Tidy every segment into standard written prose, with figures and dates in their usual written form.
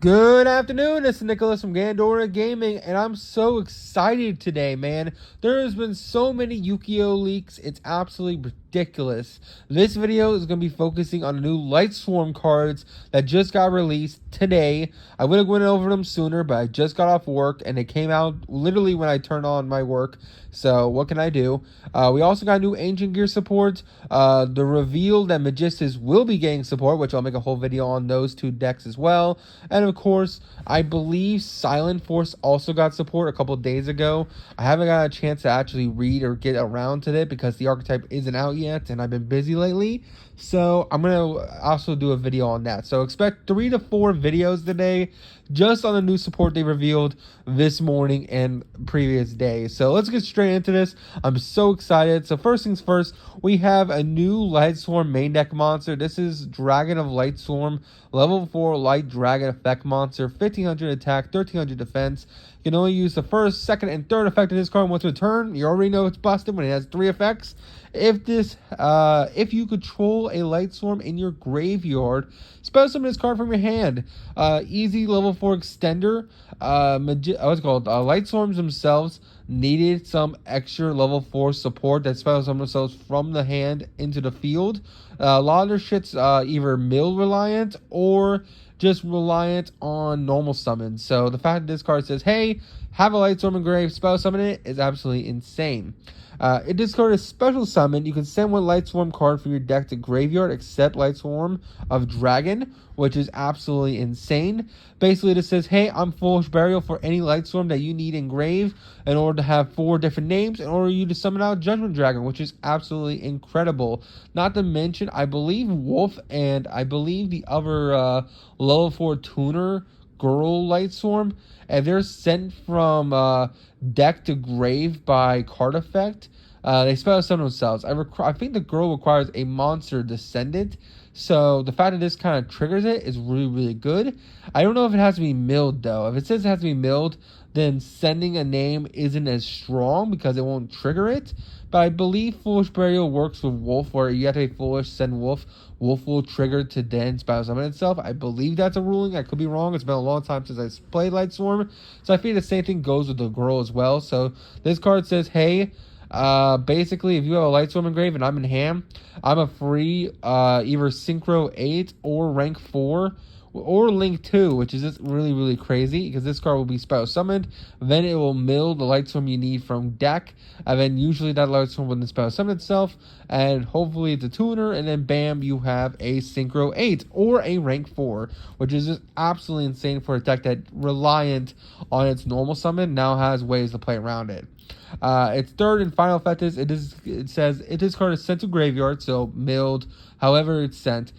Good afternoon, this is Nicholas from Gandora Gaming, and I'm so excited today, man. There has been so many Yu-Gi-Oh! Leaks, it's absolutely ridiculous. This video is going to be focusing on the new Lightsworn cards that just got released today. I would have went over them sooner, but I just got off work, and they came out literally when I turned on my work, so what can I do? We also got new Ancient Gear support, the reveal that Magistus will be getting support, which I'll make a whole video on those two decks as well, and of course, I believe Silent Force also got support a couple days ago. I haven't got a chance to actually read or get around to it because the archetype isn't out yet and I've been busy lately. So I'm going to also do a video on that. So expect 3 to 4 videos today just on the new support they revealed this morning and previous days. So let's get straight into this. I'm so excited. So first things first, we have a new Lightsworn main deck monster. This is Dragon of Lightsworn, level 4 light dragon effect monster, 1500 attack, 1300 defense. You can only use the first, second, and third effect of this card once per turn. You already know it's busted when it has 3 effects. If you control a Lightsworn in your graveyard, spell summon this card from your hand. Easy level 4 extender. Lightsworns themselves needed some extra level 4 support that spell summon themselves from the hand into the field. A lot of their shit's either mill reliant or just reliant on normal summons. So the fact that this card says, hey, have a Lightsworn engraved, spell summon it, is absolutely insane. If this card is special summon, you can send one Lightsworn card from your deck to graveyard except Lightsworn of Dragon, which is absolutely insane. Basically, this says, hey, I'm Foolish Burial for any Lightsworn that you need engraved in order to have 4 different names in order you to summon out Judgment Dragon, which is absolutely incredible. Not to mention, I believe Wolf and I believe the other level 4 tuner girl Lightsworn, if they're sent from deck to grave by card effect, they spell summon themselves. I think the girl requires a monster descendant, so the fact that this kind of triggers it is really, really good. I don't know if it has to be milled, though. If it says it has to be milled, then sending a name isn't as strong because it won't trigger it. But I believe Foolish Burial works with Wolf, where you have to be Foolish, send Wolf. Wolf will trigger to then spell summon itself. I believe that's a ruling. I could be wrong. It's been a long time since I played Lightsworn. So I think the same thing goes with the girl as well. So this card says, hey, basically, if you have a Lightsworn engraved and I'm in hand, I'm a free either Synchro 8 or rank 4 or Link 2, which is just really, really crazy because this card will be spell summoned. Then it will mill the Lightsworn you need from deck, and then usually that Lightsworn will then spell summon itself, and hopefully it's a tuner, and then bam, you have a Synchro 8 or a rank 4, which is just absolutely insane for a deck that reliant on its normal summon now has ways to play around it. Its third and final effect is it says if this card is sent to graveyard, so milled, however it's sent,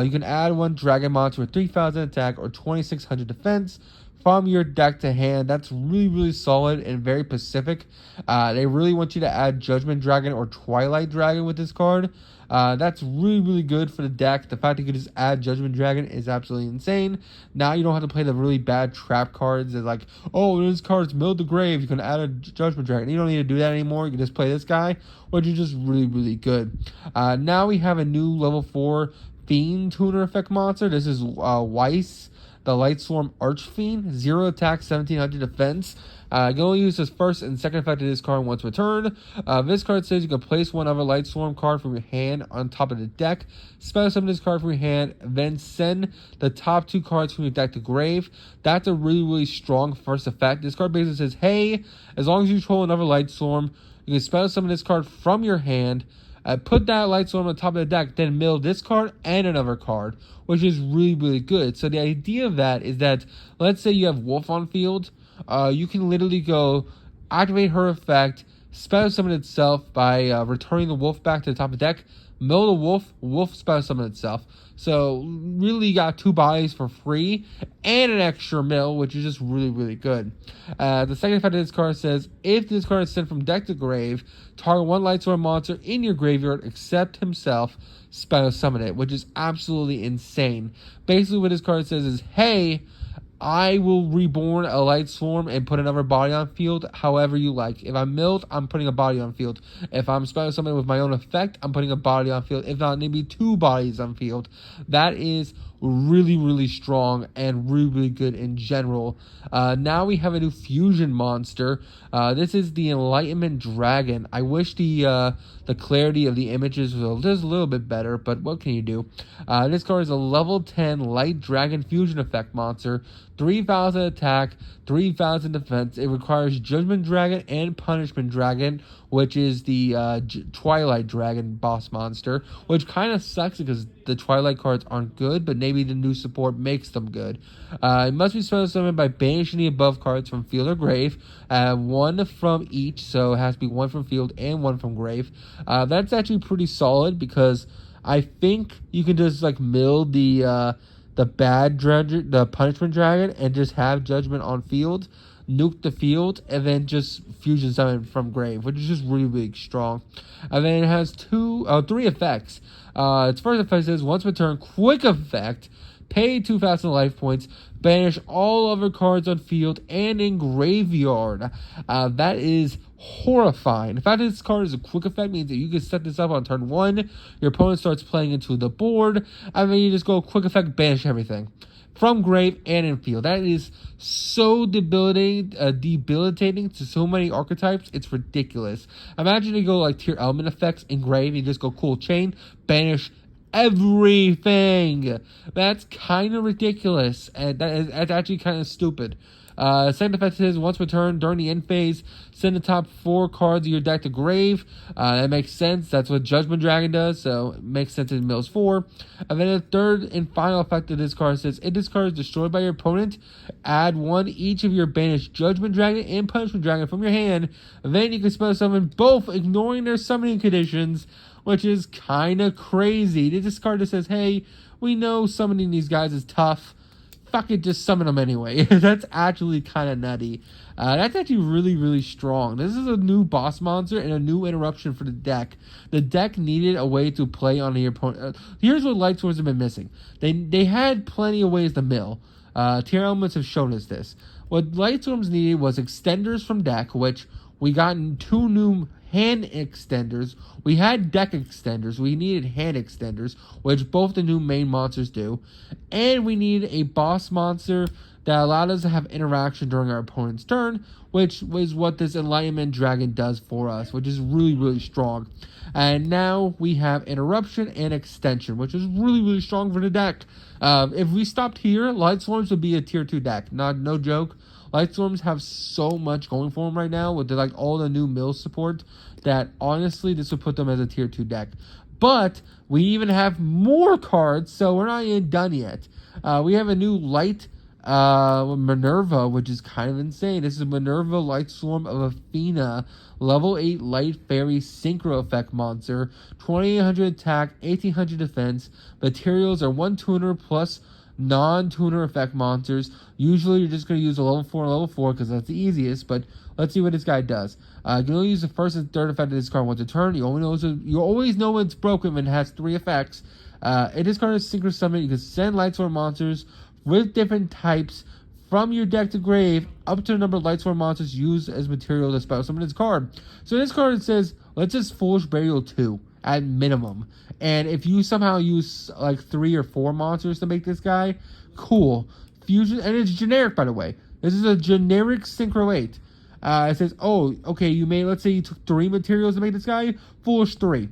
you can add 1 dragon monster with 3000 attack or 2600 defense from your deck to hand. That's really, really solid and very specific. They really want you to add Judgment Dragon or Twilight Dragon with this card. That's really, really good for the deck. The fact that you can just add Judgment Dragon is absolutely insane. Now you don't have to play the really bad trap cards that like, oh, this card's milled to grave, you can add a Judgment Dragon. You don't need to do that anymore. You can just play this guy, which is just really, really good. Now we have a new level 4 Fiend tuner effect monster. This is Weiss, the Lightsworn Archfiend, 0 attack, 1700 defense. You can only use this first and second effect of this card once per turn. This card says you can place one other Lightsworn card from your hand on top of the deck, spell summon this card from your hand, then send the top 2 cards from your deck to grave. That's a really, really strong first effect. This card basically says, hey, as long as you control another Lightsworn, you can spell summon this card from your hand, put that Lightsworn on top of the deck, then mill this card and another card, which is really, really good. So the idea of that is that, let's say you have Wolf on field, you can literally go activate her effect, spell summon itself by returning the Wolf back to the top of the deck, mill the Wolf, Wolf spell summon itself. So really you got 2 bodies for free and an extra mill, which is just really, really good. The second effect of this card says, if this card is sent from deck to grave, target 1 Lightsworn monster in your graveyard except himself, spell summon it, which is absolutely insane. Basically what this card says is, hey, I will reborn a Lightsworn and put another body on field however you like. If I'm milled, I'm putting a body on field. If I'm spelling something with my own effect, I'm putting a body on field. If not, maybe 2 bodies on field. That is really, really strong and really, really good in general. Now we have a new fusion monster. This is the Enlightenment Dragon. I wish the clarity of the images was just a little bit better, but what can you do? This card is a level 10 Light Dragon Fusion Effect monster. 3,000 attack, 3,000 defense. It requires Judgment Dragon and Punishment Dragon, which is the Twilight Dragon boss monster, which kind of sucks because the Twilight cards aren't good, but maybe the new support makes them good. It must be special summoned by banishing the above cards from field or grave, one from each, so it has to be one from field and one from grave. That's actually pretty solid because I think you can just like mill the the punishment dragon, and just have judgment on field, nuke the field, and then just fusion summon from grave, which is just really, really strong. And then it has three effects. Its first effect is once per turn, quick effect. Pay 2,000 life points. Banish all other cards on field and in graveyard. That is horrifying. The fact that this card is a quick effect means that you can set this up on turn 1. Your opponent starts playing into the board, and then you just go quick effect, banish everything from grave and in field. That is so debilitating to so many archetypes. It's ridiculous. Imagine you go like tier element effects in grave, and you just go cool chain, banish everything. That's kind of ridiculous, and that's actually kind of stupid. Second effect is once per turn during the end phase, send the top 4 cards of your deck to grave. That makes sense. That's what Judgment Dragon does, so it makes sense in mills 4. And then the third and final effect of this card says, if this card is destroyed by your opponent, add 1 each of your banished Judgment Dragon and Punishment Dragon from your hand. Then you can spell summon both, ignoring their summoning conditions, which is kind of crazy. This card that says, hey, we know summoning these guys is tough. Fuck it, just summon them anyway. That's actually kind of nutty. That's actually really, really strong. This is a new boss monster and a new interruption for the deck. The deck needed a way to play on the opponent. Here's what Lightsworns have been missing. They had plenty of ways to mill. Tier elements have shown us this. What Lightsworms needed was extenders from deck, which we got in 2 new hand extenders. We had deck extenders. We needed hand extenders, which both the new main monsters do. And we needed a boss monster that allowed us to have interaction during our opponent's turn, which was what this Enlightenment Dragon does for us, which is really, really strong. And now we have interruption and extension, which is really, really strong for the deck. If we stopped here, Lightsworms would be a tier 2 deck. No joke. Lightsworms have so much going for them right now with like all the new mill support that honestly this would put them as a tier 2 deck. But we even have more cards, so we're not even done yet. We have a new light Minerva, which is kind of insane. This is Minerva Lightsworn of Athena, level 8 light fairy synchro effect monster, 2800 attack, 1800 defense. Materials are 1 tuner plus non-tuner effect monsters. Usually you're just going to use a level 4 and level 4 because that's the easiest, but let's see what this guy does. You can only use the first and third effect of this card once a turn. You always know when it's broken when it has 3 effects. If this card is synchro summon, you can send Lightsworn monsters with different types from your deck to grave up to the number of Lightsworn monsters used as material to spell summon this card. So this card says, let's just Foolish Burial 2 at minimum. And if you somehow use like 3 or 4 monsters to make this guy, cool. Fusion, and it's generic, by the way. This is a generic Synchro 8. It says, oh, okay, let's say you took 3 materials to make this guy, Foolish 3.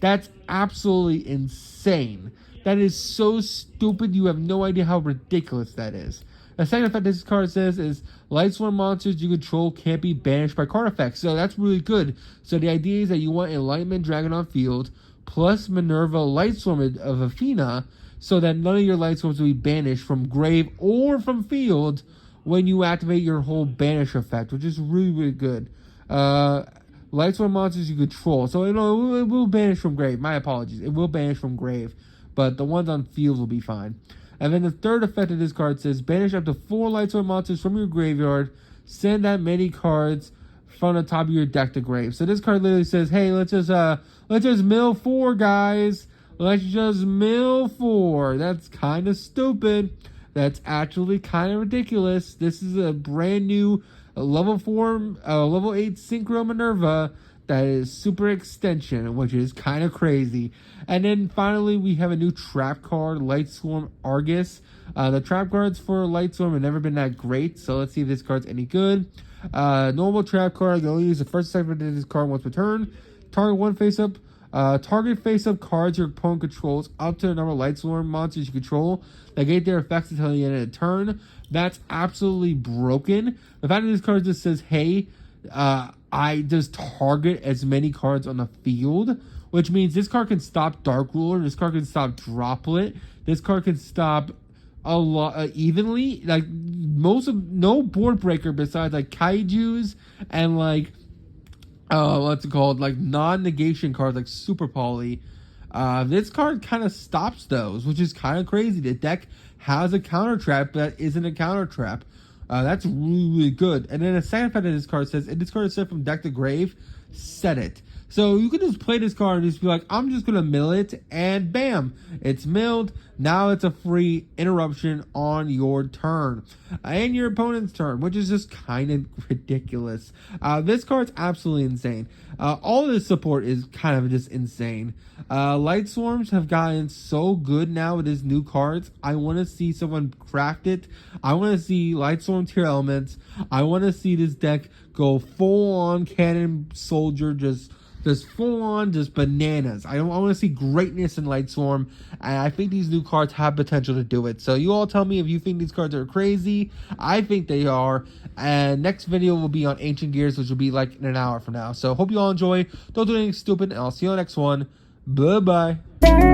That's absolutely insane. That is so stupid, you have no idea how ridiculous that is. The second effect this card says is Lightsworn monsters you control can't be banished by card effects. So that's really good. So the idea is that you want Enlightenment Dragon on field plus Minerva Lightsworn of Athena so that none of your Lightsworns will be banished from grave or from field when you activate your whole banish effect, which is really, really good. Lightsworn monsters you control. So it will banish from grave. My apologies. It will banish from grave. But the ones on field will be fine. And then the third effect of this card says, banish up to 4 Lightsworn monsters from your graveyard. Send that many cards from the top of your deck to grave. So this card literally says, hey, let's just mill 4, guys. Let's just mill 4. That's kind of stupid. That's actually kind of ridiculous. This is a brand new level 8 Synchro Minerva That is Super Extension, which is kind of crazy. And then finally, we have a new trap card, Lightsworn Argus. The trap cards for Lightsworn have never been that great, so let's see if this card's any good. Normal trap card, you only use the first segment of this card once per turn. Target one face-up. Target face-up cards your opponent controls up to the number of Lightsworn monsters you control. Negate their effects until the end of the turn. That's absolutely broken. The fact that this card just says, hey, I just target as many cards on the field, which means this card can stop Dark Ruler, this card can stop Droplet, this card can stop a lot evenly. Like no board breaker besides like Kaijus and like what's it called, like non-negation cards like Super Poly. This card kind of stops those, which is kind of crazy. The deck has a counter trap that isn't a counter trap. That's really, really good. And then the second effect of this card says, if this card is set from deck to grave, set it. So you can just play this card and just be like, I'm just going to mill it, and bam, it's milled. Now it's a free interruption on your turn and your opponent's turn, which is just kind of ridiculous. This card's absolutely insane. All of this support is kind of just insane. Light Swarms have gotten so good now with these new cards. I want to see someone craft it. I want to see Light Swarm tier elements. I want to see this deck go full on cannon soldier, just full on, just bananas. I want to see greatness in Lightsworn, and I think these new cards have potential to do it. So you all tell me if you think these cards are crazy. I think they are. And next video will be on Ancient Gears, which will be like in an hour from now. So hope you all enjoy. Don't do anything stupid, and I'll see you on the next one. Bye-bye.